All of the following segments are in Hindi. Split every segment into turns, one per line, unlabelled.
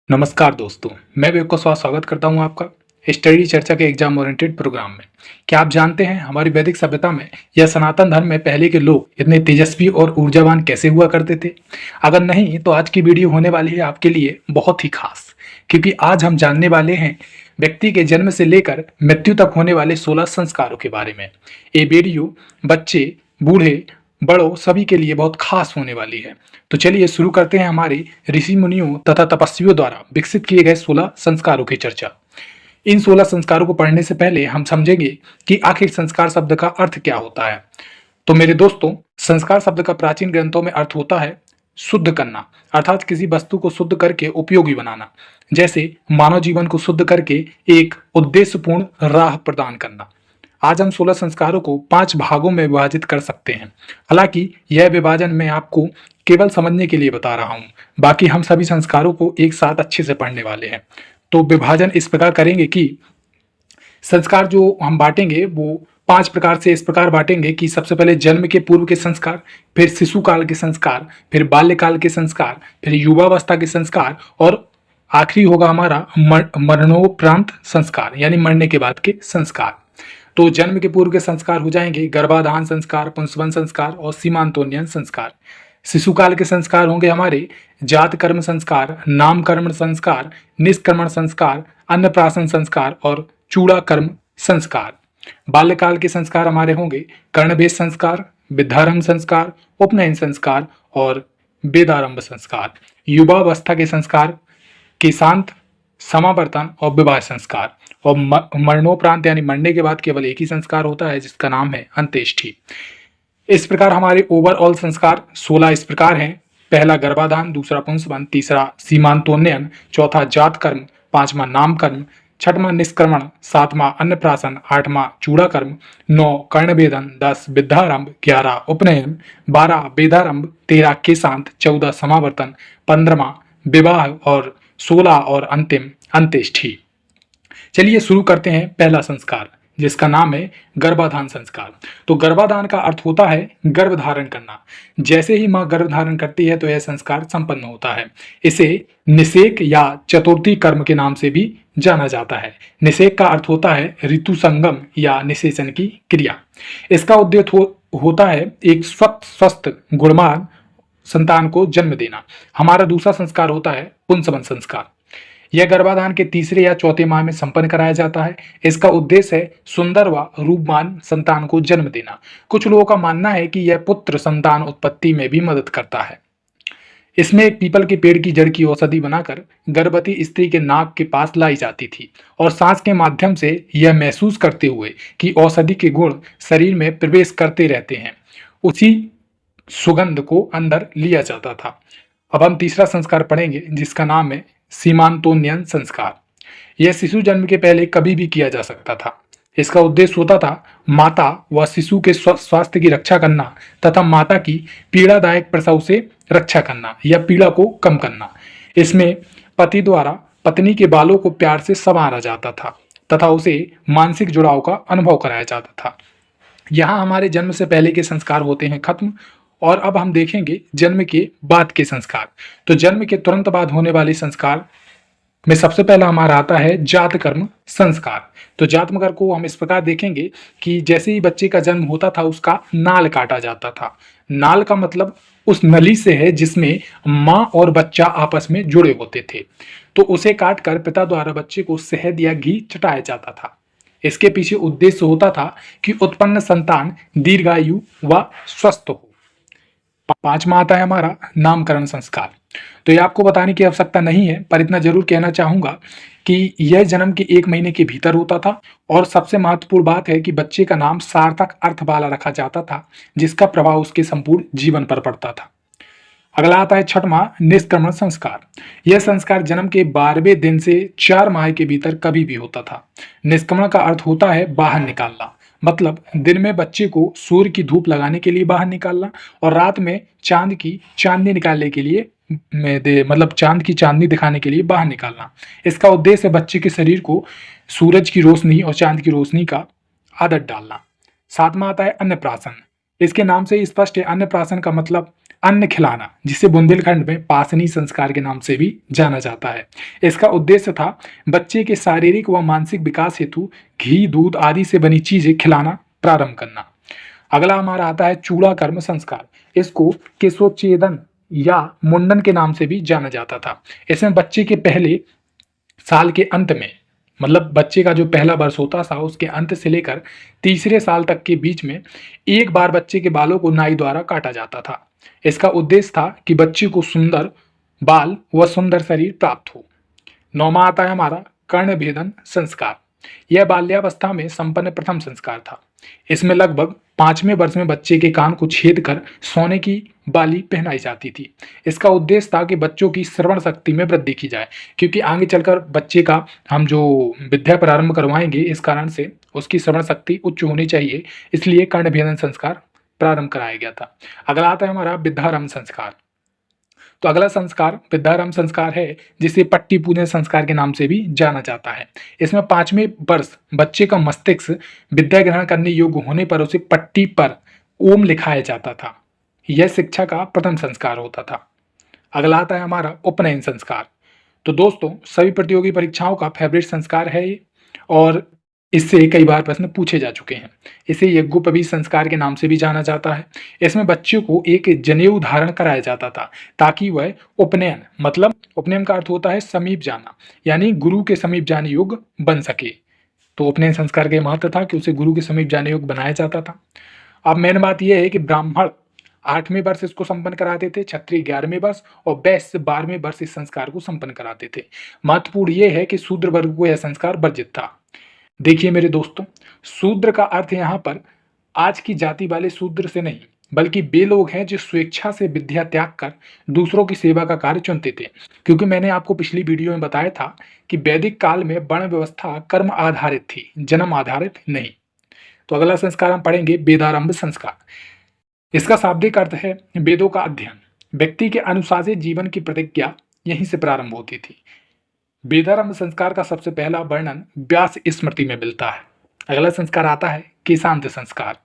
नमस्कार दोस्तों, मैं वेब का स्वागत करता हूं आपका स्टडी चर्चा के एग्जाम ओरिएंटेड प्रोग्राम में। क्या आप जानते हैं हमारी वैदिक सभ्यता में या सनातन धर्म में पहले के लोग इतने तेजस्वी और ऊर्जावान कैसे हुआ करते थे? अगर नहीं तो आज की वीडियो होने वाली है आपके लिए बहुत ही खास, क्योंकि आज हम जानने वाले हैं व्यक्ति के जन्म से लेकर मृत्यु तक होने वाले 16 संस्कारों के बारे में। ये वीडियो बच्चे, बूढ़े, बड़ों सभी के लिए बहुत खास होने वाली है। तो चलिए शुरू करते हैं हमारे ऋषि मुनियों तथा तपस्वियों द्वारा विकसित किए गए 16 संस्कारों की चर्चा। इन 16 संस्कारों को पढ़ने से पहले हम समझेंगे कि आखिर संस्कार शब्द का अर्थ क्या होता है। तो मेरे दोस्तों, संस्कार शब्द का प्राचीन ग्रंथों में अर्थ होता है शुद्ध करना, अर्थात किसी वस्तु को शुद्ध करके उपयोगी बनाना। जैसे मानव जीवन को शुद्ध करके एक उद्देश्यपूर्ण राह प्रदान करना। आज हम 16 संस्कारों को 5 भागों में विभाजित कर सकते हैं। हालांकि यह विभाजन मैं आपको केवल समझने के लिए बता रहा हूं, बाकी हम सभी संस्कारों को एक साथ अच्छे से पढ़ने वाले हैं। तो विभाजन इस प्रकार करेंगे कि संस्कार जो हम बांटेंगे वो 5 प्रकार से इस प्रकार बांटेंगे कि सबसे पहले जन्म के पूर्व के संस्कार, फिर शिशु काल के संस्कार, फिर बाल्यकाल के संस्कार, फिर युवावस्था के संस्कार और आखिरी होगा हमारा मरणोपरांत संस्कार, यानी मरने के बाद के संस्कार। तो जन्म के पूर्व के संस्कार हो जाएंगे गर्भाधान संस्कार, पुंसवन संस्कार और सीमांतोन्नयन संस्कार। शिशुकाल के संस्कार होंगे हमारे जात कर्म संस्कार, नामकरण संस्कार, निष्क्रमण संस्कार, अन्नप्राशन संस्कार और चूड़ा कर्म संस्कार। बाल्यकाल के संस्कार हमारे होंगे कर्णभेद संस्कार, विद्यारंभ संस्कार, उपनयन संस्कार और वेदारंभ संस्कार। युवावस्था के संस्कार केशांत, समावर्तन और विवाह संस्कार। और मरणोपरांत यानी मरने के बाद केवल एक ही संस्कार होता है जिसका नाम है अंत्येष्टि। इस प्रकार हमारे ओवरऑल संस्कार 16 इस प्रकार हैं। पहला गर्भाधान, दूसरा पुंसवन, तीसरा सीमांतोन्नयन, चौथा जात कर्म, पांचवा नाम कर्म, छठवां निष्क्रमण, सातवां अन्नप्राशन, आठवां चूड़ा कर्म, 9 कर्णभेदन, 10 विद्यारंभ, 11 उपनयन, 12 वेदारंभ, 13 केशांत, 14 समावर्तन, 15वां विवाह और 16 और अंतिम अंत्येष्टि। चलिए शुरू करते हैं पहला संस्कार, जिसका नाम है गर्भाधान संस्कार। तो गर्भाधान का अर्थ होता है गर्भ धारण करना। जैसे ही मां गर्भ धारण करती है तो यह संस्कार संपन्न होता है। इसे निषेक या चतुर्थी कर्म के नाम से भी जाना जाता है। निषेक का अर्थ होता है ऋतु संगम या निषेचन की क्रिया। इसका उद्देश्य होता है एक स्वस्थ गुणवान संतान को जन्म देना। हमारा दूसरा संस्कार होता है पुंसवन संस्कार। यह गर्भाधान के तीसरे या चौथे माह में संपन्न कराया जाता है। इसका उद्देश्य है सुंदर व रूपवान संतान को जन्म देना। कुछ लोगों का मानना है कि यह पुत्र संतान उत्पत्ति में भी मदद करता है। इसमें एक पीपल के पेड़ की जड़ की औषधि बनाकर गर्भवती स्त्री के नाक के पास लाई जाती थी और सांस के माध्यम से यह महसूस करते हुए कि औषधि के गुण शरीर में प्रवेश करते रहते हैं, उसी सुगंध को अंदर लिया जाता था। अब हम तीसरा संस्कार पढ़ेंगे जिसका नाम है सीमांतोन्नयन संस्कार। यह शिशु जन्म के पहले कभी भी किया जा सकता था। इसका उद्देश्य होता था माता व शिशु के स्वास्थ्य की रक्षा करना तथा माता की पीड़ादायक प्रसव से रक्षा करना या पीड़ा को कम करना। इसमें पति द्वारा पत्नी के बालों को प्यार से संवारा जाता था तथा उसे मानसिक जुड़ाव का अनुभव कराया जाता था। यहाँ हमारे जन्म से पहले के संस्कार होते हैं खत्म। और अब हम देखेंगे जन्म के बाद के संस्कार। तो जन्म के तुरंत बाद होने वाले संस्कार में सबसे पहला हमारा आता है जात कर्म संस्कार। तो जात कर्म को हम इस प्रकार देखेंगे कि जैसे ही बच्चे का जन्म होता था उसका नाल काटा जाता था। नाल का मतलब उस नली से है जिसमें माँ और बच्चा आपस में जुड़े होते थे। तो उसे काट कर पिता द्वारा बच्चे को शहद या घी चटाया जाता था। इसके पीछे उद्देश्य होता था कि उत्पन्न संतान दीर्घायु व स्वस्थ हो। पांचवा आता है हमारा नामकरण संस्कार। तो ये आपको बताने की आवश्यकता नहीं है, पर इतना जरूर कहना चाहूंगा कि यह जन्म के 1 महीने के भीतर होता था और सबसे महत्वपूर्ण बात है कि बच्चे का नाम सार्थक अर्थ वाला रखा जाता था जिसका प्रभाव उसके संपूर्ण जीवन पर पड़ता था। अगला आता है छठवां निष्क्रमण संस्कार। यह संस्कार जन्म के 12वें दिन से 4 माह के भीतर कभी भी होता था। निष्क्रमण का अर्थ होता है बाहर निकालना, मतलब दिन में बच्चे को सूर्य की धूप लगाने के लिए बाहर निकालना और रात में चांद की चांदनी निकालने के लिए मतलब चांद की चांदनी दिखाने के लिए बाहर निकालना। इसका उद्देश्य है बच्चे के शरीर को सूरज की रोशनी और चांद की रोशनी का आदत डालना। सातवां आता है अन्नप्राशन। इसके नाम से स्पष्ट है, अन्नप्राशन का मतलब अन्न खिलाना, जिसे बुंदेलखंड में पासनी संस्कार के नाम से भी जाना जाता है। इसका उद्देश्य था बच्चे के शारीरिक व मानसिक विकास हेतु घी, दूध आदि से बनी चीजें खिलाना प्रारंभ करना। अगला हमारा आता है चूड़ा कर्म संस्कार। इसको केशोच्छेदन या मुंडन के नाम से भी जाना जाता था। इसमें बच्चे के पहले साल के अंत में, मतलब बच्चे का जो पहला वर्ष होता था उसके अंत से लेकर तीसरे साल तक के बीच में एक बार बच्चे के बालों को नाई द्वारा काटा जाता था। इसका उद्देश्य था कि बच्चे को सुंदर बाल व सुंदर शरीर प्राप्त हो। नौवां आता है हमारा कर्ण भेदन संस्कार। यह बाल्यावस्था में संपन्न प्रथम संस्कार था। इसमें लगभग 5वें वर्ष में बच्चे के कान को छेद कर सोने की बाली पहनाई जाती थी। इसका उद्देश्य था कि बच्चों की श्रवण शक्ति में वृद्धि की जाए, क्योंकि आगे चलकर बच्चे का हम जो विद्या प्रारंभ करवाएंगे इस कारण से उसकी श्रवण शक्ति उच्च होनी चाहिए, इसलिए कर्ण भेदन संस्कार प्रारंभ कराया गया था। अगला आता है हमारा विद्यारंभ संस्कार। तो अगला संस्कार विद्यारंभ संस्कार है, जिसे पट्टी पूजन संस्कार के नाम से भी जाना जाता है। इसमें 5वें वर्ष बच्चे का मस्तिष्क विद्या ग्रहण करने योग्य होने पर उसे पट्टी पर ओम लिखाया जाता था। यह शिक्षा का प्रथम संस्कार होता था। अगला आता है हमारा उपनयन संस्कार। तो दोस्तों सभी प्रतियोगी परीक्षाओं का फेवरेट संस्कार है ये, और इससे कई बार प्रश्न पूछे जा चुके हैं। इसे यज्ञोपवीत संस्कार के नाम से भी जाना जाता है। इसमें बच्चे को एक जनेऊ धारण कराया जाता था ताकि वह उपनयन, मतलब उपनयन का अर्थ होता है समीप जाना, यानी गुरु के समीप जाने योग्य बन सके। तो उपनयन संस्कार का महत्व था कि उसे गुरु के समीप जाने योग्य बनाया जाता था। अब मेन बात यह है कि ब्राह्मण 8वें वर्ष इसको संपन्न कराते थे, क्षत्रिय 11वें वर्ष और वैश्य 12वें वर्ष इस संस्कार को संपन्न कराते थे। महत्वपूर्ण यह है कि शूद्र वर्ग को यह संस्कार वर्जित था। देखिए मेरे दोस्तों, शूद्र का अर्थ यहाँ पर आज की जाति वाले शूद्र से नहीं, बल्कि वे लोग हैं जो स्वेच्छा से विद्या त्याग कर दूसरों की सेवा का कार्य चुनते थे। क्योंकि मैंने आपको पिछली वीडियो में बताया था कि वैदिक काल में वर्ण व्यवस्था कर्म आधारित थी, जन्म आधारित नहीं। तो अगला संस्कार हम पढ़ेंगे वेदारंभ संस्कार। इसका शाब्दिक अर्थ है वेदों का अध्ययन। व्यक्ति के अनुशासित जीवन की प्रतिज्ञा यहीं से प्रारंभ होती थी। वेदारंभ संस्कार का सबसे पहला वर्णन व्यास स्मृति में मिलता है। अगला संस्कार आता है केशांत संस्कार।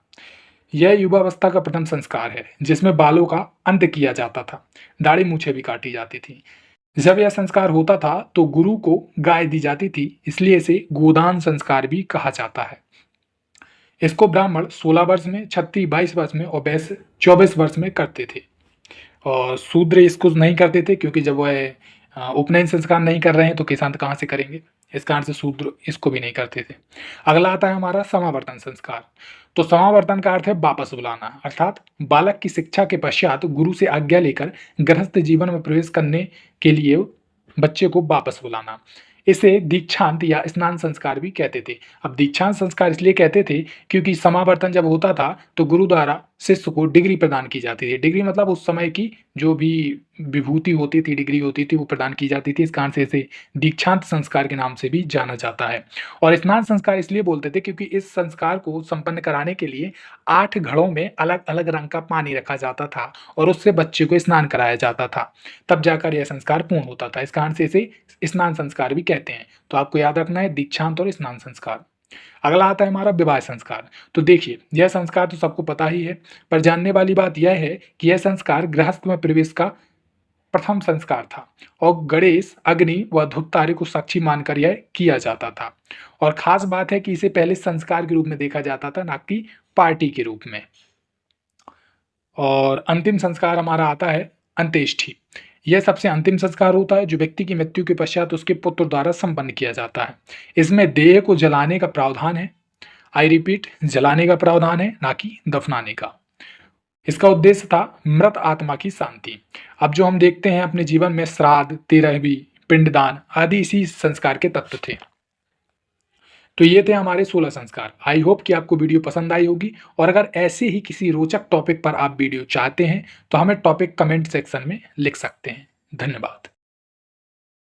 यह युवावस्था का प्रथम संस्कार है, जिसमें बालों का अंत किया जाता था, दाढ़ी मूछें भी काटी जाती थी। जब यह संस्कार होता था तो गुरु को गाय दी जाती थी, इसलिए इसे गोदान संस्कार भी कहा जाता है। इसको ब्राह्मण 16 वर्ष में, क्षत्रिय 22 वर्ष में और वैश्य 24 वर्ष में करते थे। और शूद्र इसको नहीं करते थे, क्योंकि जब वह उपनयन संस्कार नहीं कर रहे हैं तो केशांत कहाँ से करेंगे, इस कारण से शूद्र इसको भी नहीं करते थे। अगला आता है हमारा समावर्तन संस्कार। तो समावर्तन का अर्थ है वापस बुलाना, अर्थात बालक की शिक्षा के पश्चात गुरु से आज्ञा लेकर गृहस्थ जीवन में प्रवेश करने के लिए बच्चे को वापस बुलाना। इसे दीक्षांत या स्नान संस्कार भी कहते थे। अब दीक्षांत संस्कार इसलिए कहते थे क्योंकि समावर्तन जब होता था तो गुरु द्वारा शिष्य को डिग्री प्रदान की जाती थी। डिग्री मतलब उस समय की जो भी विभूति होती थी, डिग्री होती थी, वो प्रदान की जाती थी। इस कारण से इसे दीक्षांत संस्कार के नाम से भी जाना जाता है। और स्नान संस्कार इसलिए बोलते थे क्योंकि इस संस्कार को संपन्न कराने के लिए 8 घड़ों में अलग अलग रंग का पानी रखा जाता था और उससे बच्चे को स्नान कराया जाता था, तब जाकर यह संस्कार पूर्ण होता था। इस कारण से इसे स्नान संस्कार भी कहते हैं। तो आपको याद रखना है दीक्षांत और स्नान संस्कार। अगला आता है हमारा विवाह संस्कार। तो देखिए यह संस्कार तो सबको पता ही है, पर जानने वाली बात यह है कि यह संस्कार गृहस्थ में प्रवेश का प्रथम संस्कार था और गणेश, अग्नि व धुत्तारे को साक्षी मानकर यह किया जाता था। और खास बात है कि इसे पहले संस्कार के रूप में देखा जाता था, ना कि पार्टी के रूप में। और अंतिम संस्कार हमारा आता है अंत्येष्टि। यह सबसे अंतिम संस्कार होता है जो व्यक्ति की मृत्यु के पश्चात उसके पुत्र द्वारा संपन्न किया जाता है। इसमें देह को जलाने का प्रावधान है, आई रिपीट, जलाने का प्रावधान है, ना कि दफनाने का। इसका उद्देश्य था मृत आत्मा की शांति। अब जो हम देखते हैं अपने जीवन में श्राद्ध, तेरहवीं, पिंडदान आदि इसी संस्कार के तत्व थे। तो ये थे हमारे 16 संस्कार। आई होप कि आपको वीडियो पसंद आई होगी, और अगर ऐसे ही किसी रोचक टॉपिक पर आप वीडियो चाहते हैं तो हमें टॉपिक कमेंट सेक्शन में लिख सकते हैं। धन्यवाद।